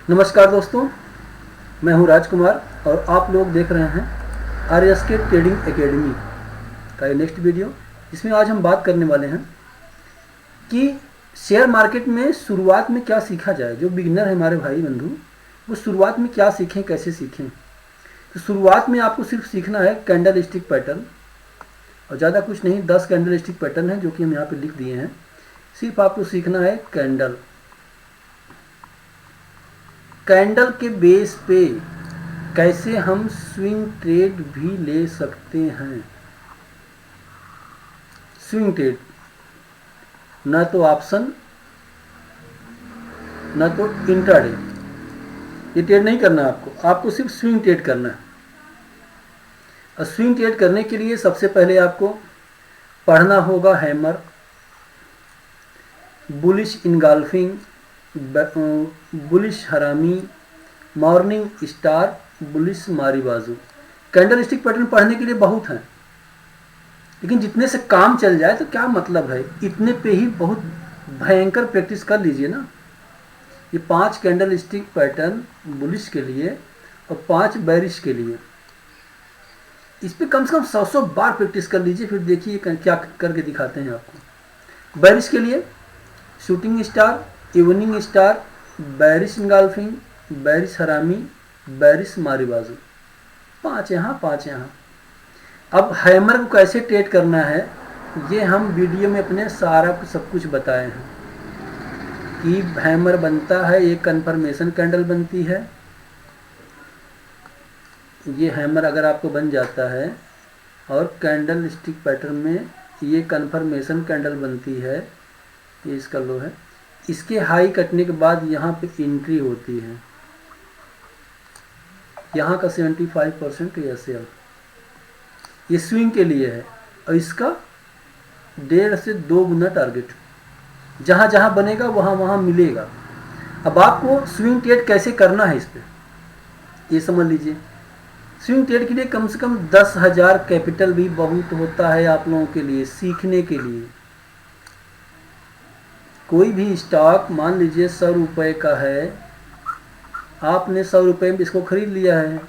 नमस्कार दोस्तों, मैं हूं राजकुमार और आप लोग देख रहे हैं RSK ट्रेडिंग एकेडमी का ये नेक्स्ट वीडियो। इसमें आज हम बात करने वाले हैं कि शेयर मार्केट में शुरुआत में क्या सीखा जाए। जो बिगिनर है हमारे भाई बंधु, वो शुरुआत में क्या सीखें, कैसे सीखें। तो शुरुआत में आपको सिर्फ सीखना है कैंडल स्टिक पैटर्न, और ज़्यादा कुछ नहीं। 10 कैंडल स्टिक पैटर्न है जो कि हम यहाँ पे लिख दिए हैं। सिर्फ आपको सीखना है कैंडल के बेस पे कैसे हम स्विंग ट्रेड भी ले सकते हैं। स्विंग ट्रेड, न तो ऑप्शन न तो इंट्राडे, ये ट्रेड नहीं करना आपको सिर्फ स्विंग ट्रेड करना है। और स्विंग ट्रेड करने के लिए सबसे पहले आपको पढ़ना होगा हैमर, बुलिश इनगल्फिंग, बुलिश हरामी, मॉर्निंग स्टार, बुलिश मारी बाजू। कैंडल स्टिक पैटर्न पढ़ने के लिए बहुत हैं, लेकिन जितने से काम चल जाए तो क्या मतलब है, इतने पे ही बहुत भयंकर प्रैक्टिस कर लीजिए ना। ये 5 कैंडल स्टिक पैटर्न बुलिश के लिए और 5 बैरिश के लिए, इस पे कम से कम 100 बार प्रैक्टिस कर लीजिए। फिर देखिए क्या करके दिखाते हैं आपको। बैरिश के लिए shooting star, evening star, बैरिश engulfing, बैरिश हरामी, बैरिश मारी बाजू, 5 यहाँ 5 यहाँ। अब हैमर को कैसे ट्रेड करना है ये हम वीडियो में अपने सारा सब कुछ बताए हैं कि हैमर बनता है, एक कन्फर्मेशन कैंडल बनती है। ये हैमर अगर आपको बन जाता है और कैंडल स्टिक पैटर्न में ये कन्फर्मेशन कैंडल बनती है, ये इसका लो है। इसके हाई कटने के बाद यहाँ पे एंट्री होती है, यहाँ का 75% एसएल, ये स्विंग के लिए है। और इसका 1.5 से 2 गुना टारगेट, जहाँ जहाँ बनेगा वहाँ वहाँ मिलेगा। अब आपको स्विंग ट्रेड कैसे करना है इस पर ये समझ लीजिए। स्विंग ट्रेड के लिए कम से कम 10,000 कैपिटल भी बहुत होता है आप लोगों के लिए सीखने के लिए। कोई भी स्टॉक मान लीजिए 100 रुपये का है, आपने 100 रुपये में इसको खरीद लिया है।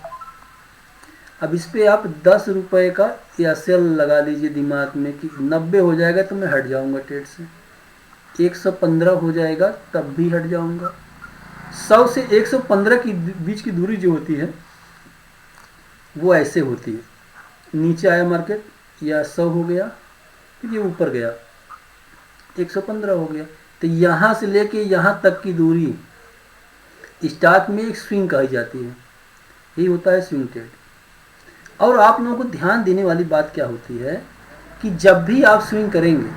अब इस पर आप 10 रुपये का या सेल लगा लीजिए दिमाग में कि 90 हो जाएगा तो मैं हट जाऊंगा ट्रेड से, 115 हो जाएगा तब भी हट जाऊंगा। 100 से 115 की बीच की दूरी जो होती है वो ऐसे होती है। नीचे आया मार्केट या 100 हो गया, फिर ये ऊपर गया 115 हो गया, तो यहाँ से लेके यहाँ तक की दूरी स्टॉक में एक स्विंग कही जाती है। यही होता है स्विंग ट्रेड। और आप लोगों को ध्यान देने वाली बात क्या होती है कि जब भी आप स्विंग करेंगे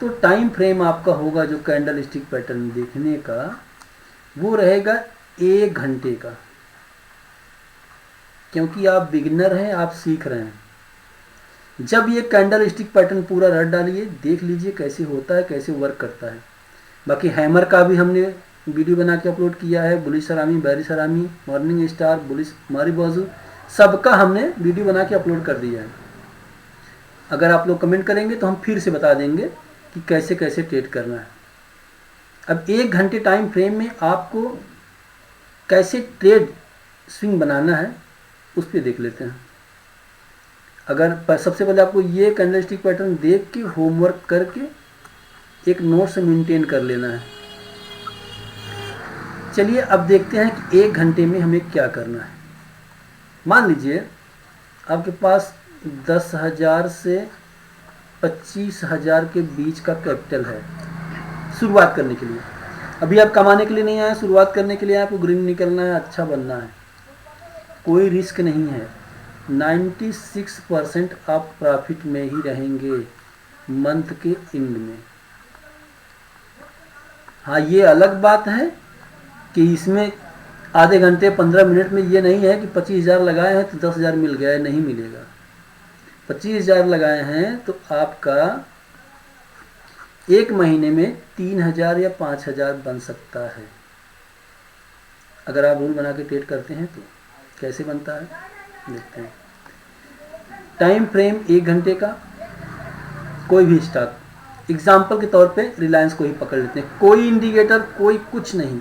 तो टाइम फ्रेम आपका होगा जो कैंडल स्टिक पैटर्न देखने का, वो रहेगा 1 घंटे का। क्योंकि आप बिगिनर हैं, आप सीख रहे हैं। जब ये कैंडल स्टिक पैटर्न पूरा रट डालिए, देख लीजिए कैसे होता है, कैसे वर्क करता है। बाकी हैमर का भी हमने वीडियो बना के अपलोड किया है, बुलिश हरामी, बैरिश हरामी, मॉर्निंग स्टार, बुलिश मारी बाजू, सबका हमने वीडियो बना के अपलोड कर दिया है। अगर आप लोग कमेंट करेंगे तो हम फिर से बता देंगे कि कैसे कैसे ट्रेड करना है। अब 1 घंटे टाइम फ्रेम में आपको कैसे ट्रेड स्विंग बनाना है उस पर देख लेते हैं। अगर सबसे पहले आपको ये कैंडल स्टिक पैटर्न देख के होमवर्क करके एक नोट्स मेंटेन कर लेना है। चलिए अब देखते हैं कि 1 घंटे में हमें क्या करना है। मान लीजिए आपके पास 10,000 से 25,000 के बीच का कैपिटल है शुरुआत करने के लिए। अभी आप कमाने के लिए नहीं आए, शुरुआत करने के लिए आपको ग्रीन निकलना है, अच्छा बनना है। कोई रिस्क नहीं है, 96% आप प्रॉफिट में ही रहेंगे मंथ के एंड में। हाँ, ये अलग बात है कि इसमें आधे घंटे 15 मिनट में ये नहीं है कि 25,000 लगाए हैं तो 10,000 मिल गया है, नहीं मिलेगा। 25,000 लगाए हैं तो आपका 1 महीने में 3,000 या 5,000 बन सकता है, अगर आप रूल बना के ट्रेड करते हैं तो। कैसे बनता है देखते हैं। टाइम फ्रेम 1 घंटे का। कोई भी स्टॉक, एग्जाम्पल के तौर पे रिलायंस को ही पकड़ लेते हैं। कोई इंडिकेटर, कोई कुछ नहीं,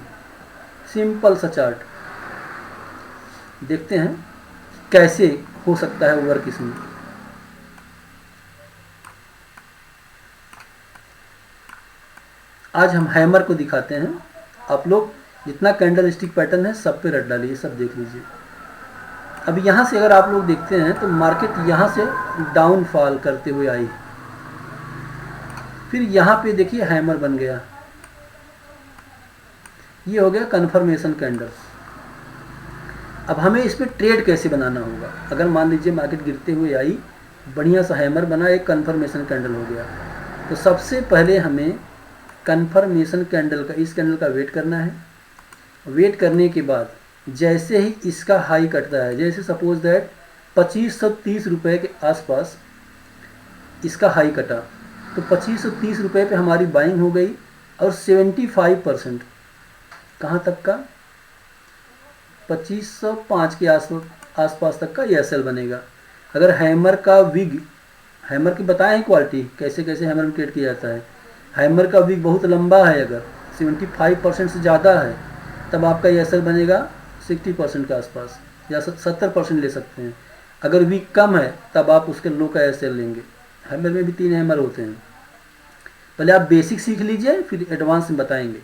सिंपल सा चार्ट, देखते हैं कैसे हो सकता है वर्क इसमें। आज हम हैमर को दिखाते हैं, आप लोग जितना कैंडल स्टिक पैटर्न है सब पे रट डालिए, सब देख लीजिए। अब यहाँ से अगर आप लोग देखते हैं तो मार्केट यहाँ से डाउनफॉल करते हुए आई, फिर यहाँ पे देखिए हैमर बन गया, ये हो गया कन्फर्मेशन कैंडल। अब हमें इस पर ट्रेड कैसे बनाना होगा, अगर मान लीजिए मार्केट गिरते हुए आई, बढ़िया सा हैमर बना, एक कन्फर्मेशन कैंडल हो गया, तो सबसे पहले हमें कन्फर्मेशन कैंडल का, इस कैंडल का वेट करना है। वेट करने के बाद जैसे ही इसका हाई कटता है, जैसे सपोज दैट 2530 रुपये के आसपास इसका हाई कटा, तो 2530 रुपये पे हमारी बाइंग हो गई और 75% कहाँ तक का, 2505 के आसपास तक का ये एसएल बनेगा। अगर हैमर का विग, हैमर की बताएं हैं क्वालिटी कैसे कैसे हैमर में ट्रेड किया जाता है, हैमर का विग बहुत लंबा है, अगर 75% से ज़्यादा है तब आपका ये एसएल बनेगा 60% के आसपास या 70% ले सकते हैं। अगर विग कम है तब आप उसके लो का एसएल लेंगे। हैमर में भी 3 हैमर होते हैं, पहले आप बेसिक सीख लीजिए फिर एडवांस में बताएंगे।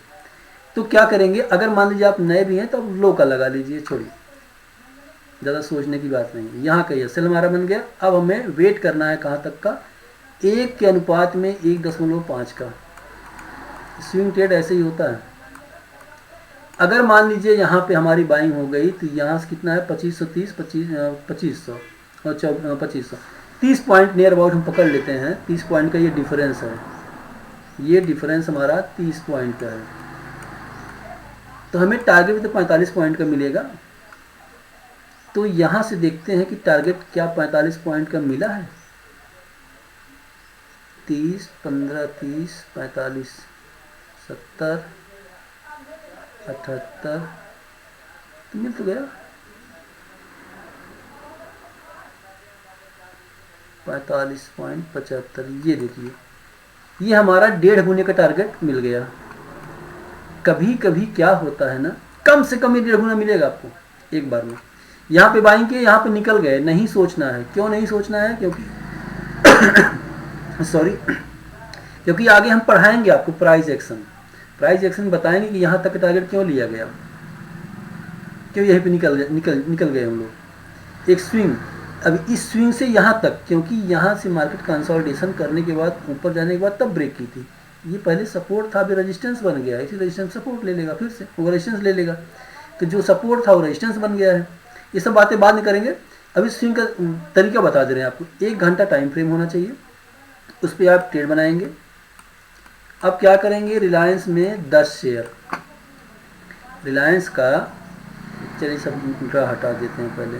तो क्या करेंगे, अगर मान लीजिए आप नए भी हैं तो लो का लगा लीजिए, छोड़िए, ज़्यादा सोचने की बात नहीं है। यहाँ का ये सेल हमारा बन गया। अब हमें वेट करना है कहाँ तक का, 1 के अनुपात में 1.5 का। स्विंग ट्रेड ऐसे ही होता है। अगर मान लीजिए यहाँ पे हमारी बाइंग हो गई तो यहाँ से कितना है 2530, 2500 और 2500, 30 पॉइंट नियर अबाउट हम पकड़ लेते हैं। 30 पॉइंट का ये डिफरेंस है, ये डिफरेंस हमारा 30 पॉइंट का है, तो हमें टारगेट तो 45 पॉइंट का मिलेगा। तो यहाँ से देखते हैं कि टारगेट क्या 45 पॉइंट का मिला है। 30, 15, 30, 45, 70, 78 तो मिल तो गया। 45.75, ये देखिए, ये हमारा 1.5 गुने का टारगेट मिल गया। कभी कभी क्या होता है ना, कम से कम ये 1.5 गुना मिलेगा आपको एक बार में। यहाँ पे बाइंग के, यहाँ पे निकल गए, नहीं सोचना है। क्यों नहीं सोचना है, क्योंकि सॉरी, क्योंकि आगे हम पढ़ाएंगे आपको प्राइस एक्शन बताएंगे कि यहाँ तक टारगेट क्यों लिया गया, क्यों यहीं पे निकल गए हम लोग। एक स्विंग, अब इस स्विंग से यहाँ तक, क्योंकि यहाँ से मार्केट कंसोलिडेशन करने के बाद ऊपर जाने के बाद तब ब्रेक की थी। ये पहले सपोर्ट था, अभी रेजिस्टेंस बन गया है, इसी रेजिस्टेंस सपोर्ट ले लेगा, फिर से वो रेजिस्टेंस ले लेगा। तो जो सपोर्ट था वो रेजिस्टेंस बन गया है। ये सब बातें बाद में करेंगे, अभी स्विंग का तरीका बता दे रहे हैं आपको। 1 घंटा टाइम फ्रेम होना चाहिए, उस पर आप ट्रेड बनाएंगे। अब क्या करेंगे, रिलायंस में 10 शेयर, रिलायंस का, चलिए सब उनका हटा देते हैं पहले।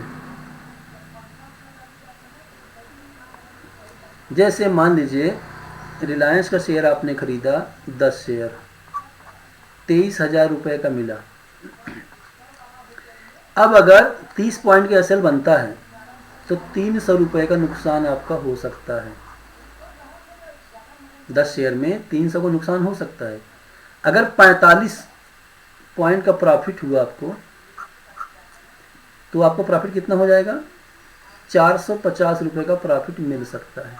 जैसे मान लीजिए रिलायंस का शेयर आपने खरीदा 10 शेयर, 23,000 रुपये का मिला। अब अगर 30 पॉइंट का एसएल बनता है तो 300 रुपये का नुकसान आपका हो सकता है। 10 शेयर में 300 का नुकसान हो सकता है। अगर 45 पॉइंट का प्रॉफिट हुआ आपको, तो आपको प्रॉफिट कितना हो जाएगा, 450 रुपये का प्रॉफिट मिल सकता है।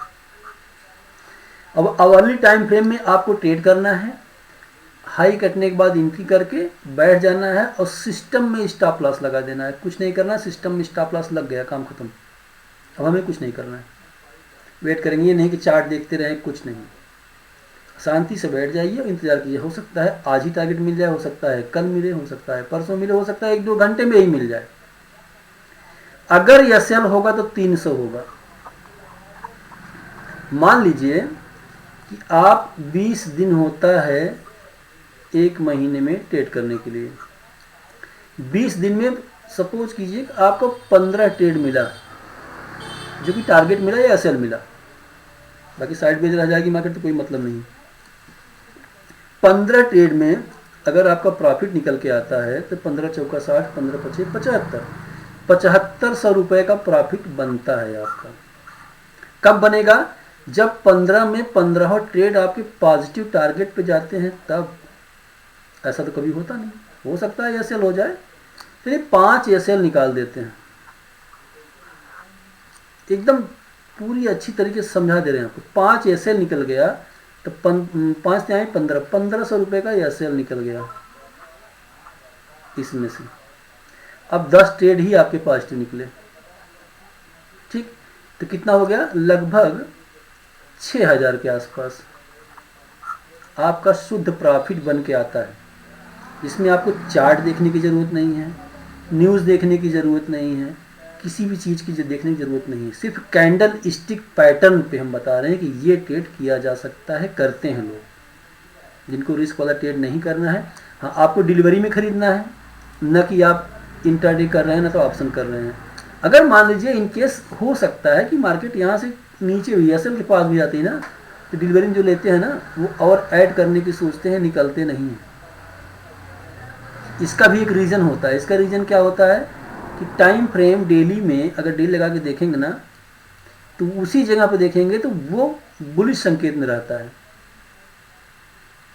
अब अवर्ली टाइम फ्रेम में आपको ट्रेड करना है, हाई कटने के बाद एंट्री करके बैठ जाना है और सिस्टम में स्टॉप लॉस लगा देना है। कुछ नहीं करना, सिस्टम में स्टॉप लॉस लग गया, काम खत्म। अब हमें कुछ नहीं करना है, वेट करेंगे। ये नहीं कि चार्ट देखते रहें, कुछ नहीं, शांति से बैठ जाइए और इंतजार कीजिए। हो सकता है आज ही टारगेट मिल जाए, हो सकता है कल मिले, हो सकता है परसों मिले, हो सकता है 1-2 घंटे में ही मिल जाए। अगर यह सेल होगा तो 300 होगा। मान लीजिए कि आप 20 दिन होता है 1 महीने में ट्रेड करने के लिए। 20 दिन में सपोज कीजिए कि आपको 15 ट्रेड मिला, जो कि टारगेट मिला या एसएल मिला, बाकी साइड बेच रह जाएगी मार्केट तो कोई मतलब नहीं। 15 ट्रेड में अगर आपका प्रॉफिट निकल के आता है तो 15 चौका 60, 15 पचे 75, 7500 रुपये का प्रॉफिट बनता है आपका। कब बनेगा, जब 15 में 15 ट्रेड आपके पॉजिटिव टारगेट पे जाते हैं तब। ऐसा तो कभी होता नहीं, हो सकता है एस एल हो जाए। चलिए 5 एस एल निकाल देते हैं, एकदम पूरी अच्छी तरीके से समझा दे रहे हैं आपको। 5 एस एल निकल गया तो 5 आए 15, 1500 रुपये का एस एल निकल गया इसमें से। अब 10 ट्रेड ही आपके पॉजिटिव निकले, ठीक, तो कितना हो गया, लगभग 6000 के आसपास आपका शुद्ध प्रॉफिट बन के आता है। जिसमें आपको चार्ट देखने की ज़रूरत नहीं है, न्यूज़ देखने की ज़रूरत नहीं है, किसी भी चीज़ की देखने की ज़रूरत नहीं है। सिर्फ कैंडल स्टिक पैटर्न पे हम बता रहे हैं कि ये ट्रेड किया जा सकता है, करते हैं लोग। जिनको रिस्क वाला ट्रेड नहीं करना है, हाँ आपको डिलीवरी में ख़रीदना है, न कि आप इंट्राडे कर रहे हैं ना तो ऑप्शन कर रहे हैं। अगर मान लीजिए इनकेस हो सकता है कि मार्केट यहाँ से नीचे VSL के पास भी आती है ना, तो डिलीवरी जो लेते हैं ना वो और ऐड करने की सोचते हैं, निकलते नहीं हैं। इसका भी एक रीज़न होता है। इसका रीज़न क्या होता है कि टाइम फ्रेम डेली में अगर डेली लगा के देखेंगे ना तो उसी जगह पे देखेंगे तो वो बुलिश संकेत में रहता है।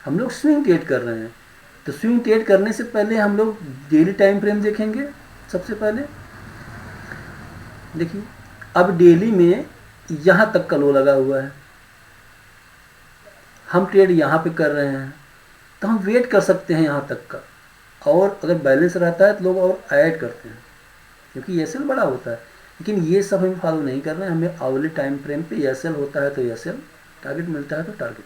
हम लोग स्विंग ट्रेड कर रहे हैं, तो स्विंग ट्रेड करने से पहले हम लोग डेली टाइम फ्रेम देखेंगे। सबसे पहले देखिए, अब डेली में यहाँ तक का लो लगा हुआ है, हम ट्रेड यहाँ पे कर रहे हैं, तो हम वेट कर सकते हैं यहाँ तक का, और अगर बैलेंस रहता है तो लोग और ऐड करते हैं क्योंकि एसएल बड़ा होता है। लेकिन ये सब हम फॉलो नहीं कर रहे हैं, हमें आवली टाइम फ्रेम पे एसएल होता है तो एसएल, टारगेट मिलता है तो टारगेट।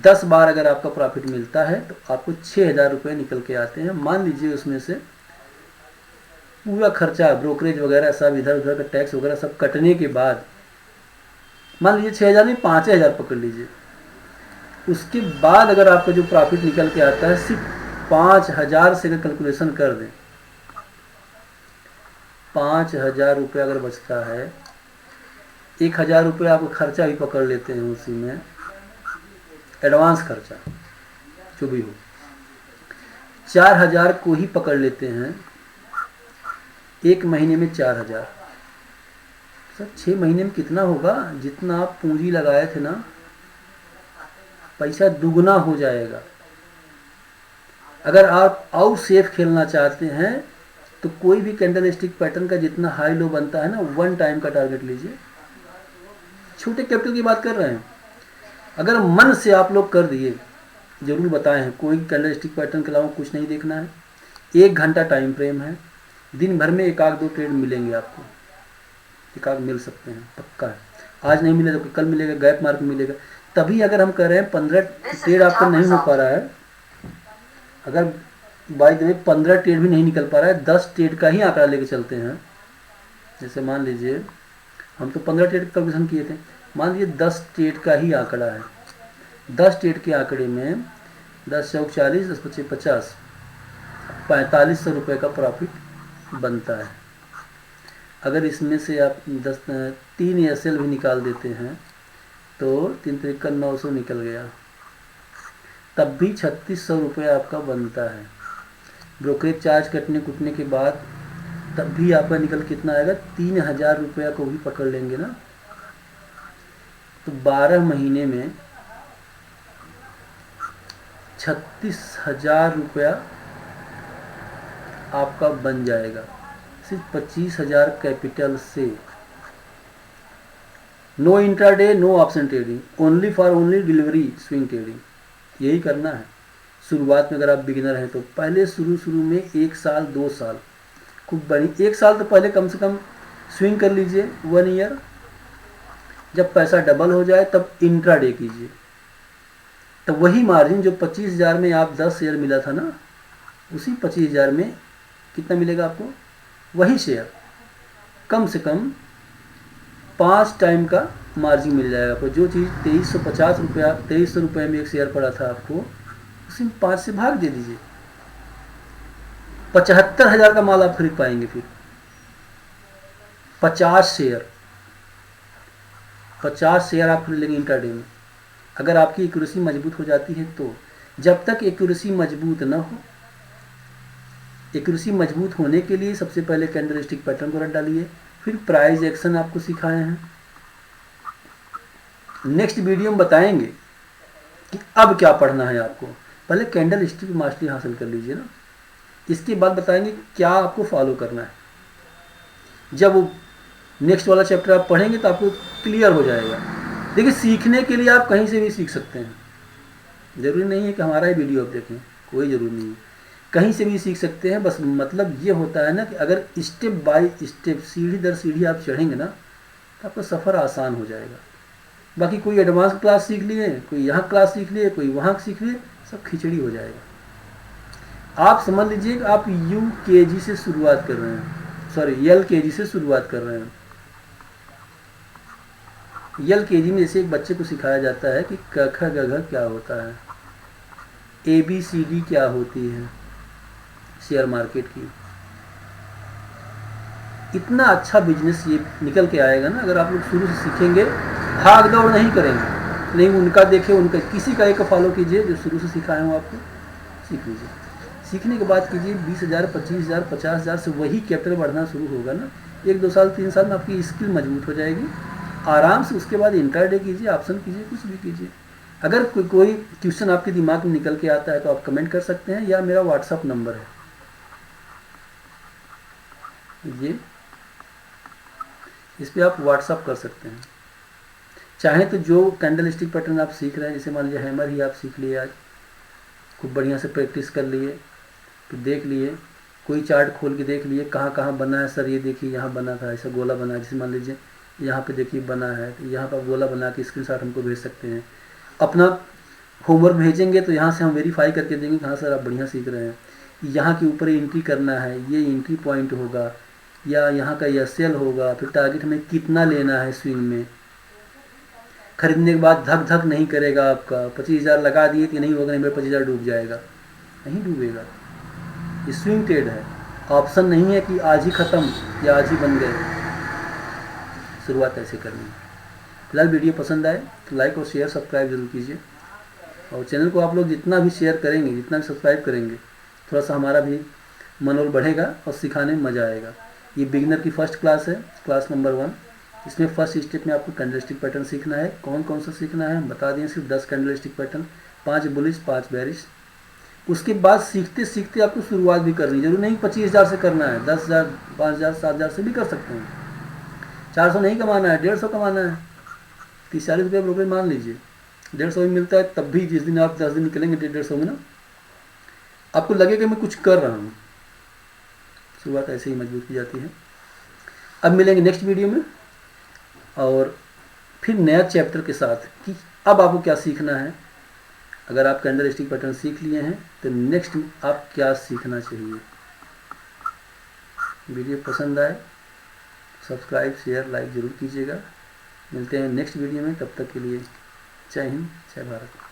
10 बार अगर आपका प्रॉफिट मिलता है तो आपको 6000 रुपये निकल के आते हैं। मान लीजिए उसमें से पूरा खर्चा, ब्रोकरेज वगैरह सब, इधर उधर का टैक्स वगैरह सब कटने के बाद मान लीजिए 6000 नहीं 5000 पकड़ लीजिए। उसके बाद अगर आपका जो प्रॉफिट निकल के आता है सिर्फ 5000 से अगर कैलकुलेशन कर दें, 5000 रुपये अगर बचता है, 1000 रुपये आप खर्चा भी पकड़ लेते हैं उसी में, एडवांस खर्चा जो भी हो, 4000 को ही पकड़ लेते हैं। एक महीने में 4000, सर 6 महीने में कितना होगा, जितना आप पूंजी लगाए थे ना, पैसा दुगना हो जाएगा। अगर आप और सेफ खेलना चाहते हैं तो कोई भी कैंडल स्टिक पैटर्न का जितना हाई लो बनता है ना, 1 टाइम का टारगेट लीजिए। छोटे कैपिटल की बात कर रहे हैं। अगर मन से आप लोग कर दिए, जरूर बताए हैं, कोई कैंडल स्टिक पैटर्न के अलावा कुछ नहीं देखना है। 1 घंटा टाइम फ्रेम है, दिन भर में 1-2 ट्रेड मिलेंगे आपको, 1-2 मिल सकते हैं, पक्का है। आज नहीं मिले तो कल मिलेगा, गैप मार्क मिलेगा। तभी अगर हम कर रहे हैं 15 ट्रेड आपका नहीं हो पा रहा है, अगर बाई द वे 15 ट्रेड भी नहीं निकल पा रहा है, 10 ट्रेड का ही आंकड़ा लेके चलते हैं। जैसे मान लीजिए हम तो 15 ट्रेड का कैलकुलेशन किए थे, मान लीजिए 10 ट्रेड का ही आंकड़ा है। 10 ट्रेड के आंकड़े में 10 चौक 40, 10 पच्चीस 50, 4500 रुपये का प्रॉफिट बनता है। अगर इसमें से आप 3 एसएल भी निकाल देते हैं तो 3 तरीका 900 निकल गया, तब भी 3600 रुपये आपका बनता है। ब्रोकरेज चार्ज कटने कुटने के बाद तब भी आपका निकल कितना आएगा, 3000 रुपया को भी पकड़ लेंगे ना, तो 12 महीने में 36,000 रुपया आपका बन जाएगा, सिर्फ 25,000 कैपिटल से। No intraday, no option trading, only for only delivery swing trading, यही करना है। शुरुआत में अगर आप बिगिनर हैं तो पहले शुरू में 1 साल 2 साल खूब बड़ी, 1 साल तो पहले कम से कम स्विंग कर लीजिए, 1 ईयर। जब पैसा डबल हो जाए तब इंट्राडे कीजिए, तो वही मार्जिन जो 25,000 में आप 10 शेयर मिला था ना, उसी 25,000 में कितना मिलेगा आपको, वही शेयर कम से कम 5 टाइम का मार्जिन मिल जाएगा आपको। जो चीज़ 2350 रुपया 2300 रुपये में एक शेयर पड़ा था आपको, उसी में 5 से भाग दे दीजिए, 75,000 का माल आप खरीद पाएंगे। फिर 50 शेयर आप खरीद लेंगे इंट्राडे में, अगर आपकी एक्यूरेसी मजबूत हो जाती है तो। जब तक एक्यूरेसी मजबूत ना हो, एक्यूरेसी मजबूत होने के लिए सबसे पहले कैंडल स्टिक पैटर्न को रट डालिए, फिर प्राइस एक्शन आपको सिखाए हैं। नेक्स्ट वीडियो में बताएंगे कि अब क्या पढ़ना है आपको। पहले कैंडल स्टिक मास्टरी हासिल कर लीजिए ना, इसके बाद बताएंगे क्या आपको फॉलो करना है। जब वो नेक्स्ट वाला चैप्टर आप पढ़ेंगे तो आपको क्लियर हो जाएगा। देखिए, सीखने के लिए आप कहीं से भी सीख सकते हैं, ज़रूरी नहीं है कि हमारा ही वीडियो आप देखें, कोई ज़रूरी नहीं है, कहीं से भी सीख सकते हैं। बस मतलब ये होता है ना कि अगर स्टेप बाय स्टेप, सीढ़ी दर सीढ़ी आप चढ़ेंगे ना, तो आपका सफ़र आसान हो जाएगा। बाकी कोई एडवांस क्लास सीख लिए, कोई यहाँ क्लास सीख लिए, कोई वहाँ सीख लिए, सब खिचड़ी हो जाएगा। आप समझ लीजिए कि आप UKG से शुरुआत कर रहे हैं, सॉरी LKG से शुरुआत कर रहे हैं। LKG में जैसे एक बच्चे को सिखाया जाता है कि क ख ग घ क्या होता है, ABCD क्या होती है शेयर मार्केट की। इतना अच्छा बिजनेस ये निकल के आएगा ना अगर आप लोग शुरू से सीखेंगे, भाग दौड़ नहीं करेंगे। नहीं उनका देखे, उनका किसी का एक फॉलो कीजिए जो शुरू से सिखाए हो, आपको सीख लीजिए। सीखने के बाद कीजिए 20,000, 25,000, 50,000 से वही कैपिटल बढ़ना शुरू होगा ना, 1-2 साल 3 साल में आपकी स्किल मजबूत हो जाएगी आराम से। उसके बाद इंट्राडे कीजिए, ऑप्शन कीजिए, कुछ भी कीजिए। अगर कोई क्वेश्चन आपके दिमाग में निकल के आता है तो आप कमेंट कर सकते हैं, या मेरा व्हाट्सअप नंबर है ये, इस पर आप व्हाट्सअप कर सकते हैं। चाहे तो जो कैंडल स्टिक पैटर्न आप सीख रहे हैं, जैसे मान लीजिए हैमर ही आप सीख लिए, आज खूब बढ़िया से प्रैक्टिस कर लिए, तो देख लिए, कोई चार्ट खोल के देख लिए कहाँ कहाँ बना है। सर ये देखिए यहाँ बना था, ऐसा गोला बना है, जैसे मान लीजिए यहाँ पे देखिए बना है, तो यहाँ पर गोला बना के स्क्रीनशॉट हमको भेज सकते हैं। अपना होमवर्क भेजेंगे तो यहाँ से हम वेरीफाई करके देंगे कि हाँ सर आप बढ़िया सीख रहे हैं। यहाँ के ऊपर एंट्री करना है, ये एंट्री पॉइंट होगा, या यहाँ का SL होगा, फिर टारगेट हमें कितना लेना है स्विंग में। खरीदने के बाद धक धक नहीं करेगा आपका, 25,000 लगा दिए कि नहीं होगा, नहीं मेरा 25,000 डूब जाएगा, नहीं डूबेगा। ये स्विंग ट्रेड है, ऑप्शन नहीं है कि आज ही ख़त्म या आज ही बन गए। शुरुआत ऐसे करनी है। फिलहाल वीडियो पसंद आए तो लाइक और शेयर सब्सक्राइब जरूर कीजिए, और चैनल को आप लोग जितना भी शेयर करेंगे, जितना भी सब्सक्राइब करेंगे, थोड़ा सा हमारा भी मनोबल बढ़ेगा और सिखाने में मज़ा आएगा। ये बिगिनर की फर्स्ट क्लास है, क्लास नंबर 1। इसमें फर्स्ट स्टेप में आपको कैंडल स्टिक पैटर्न सीखना है। कौन कौन सा सीखना है हम बता दें, सिर्फ 10 candle stick pattern, 5 bullish 5 bearish. उसके बाद सीखते सीखते आपको शुरुआत भी करनी, जरूर नहीं 25,000 से करना है, 10,000, 5,000, 7,000 से भी कर सकते हैं। 400 नहीं कमाना है, 150 कमाना है, 30-40 रुपये ब्रोकरेज मान लीजिए, 150 में मिलता है। तब भी जिस दिन आप 10 दिन निकलेंगे 150 में ना, आपको लगेगा मैं कुछ कर रहा हूँ। शुरुआत ऐसे ही मजबूत की जाती है। अब मिलेंगे नेक्स्ट वीडियो में, और फिर नया चैप्टर के साथ कि अब आपको क्या सीखना है। अगर आप कैंडल स्टिक पैटर्न सीख लिए हैं तो नेक्स्ट आप क्या सीखना चाहिए। वीडियो पसंद आए सब्सक्राइब शेयर लाइक ज़रूर कीजिएगा। मिलते हैं नेक्स्ट वीडियो में, तब तक के लिए जय हिंद जय भारत।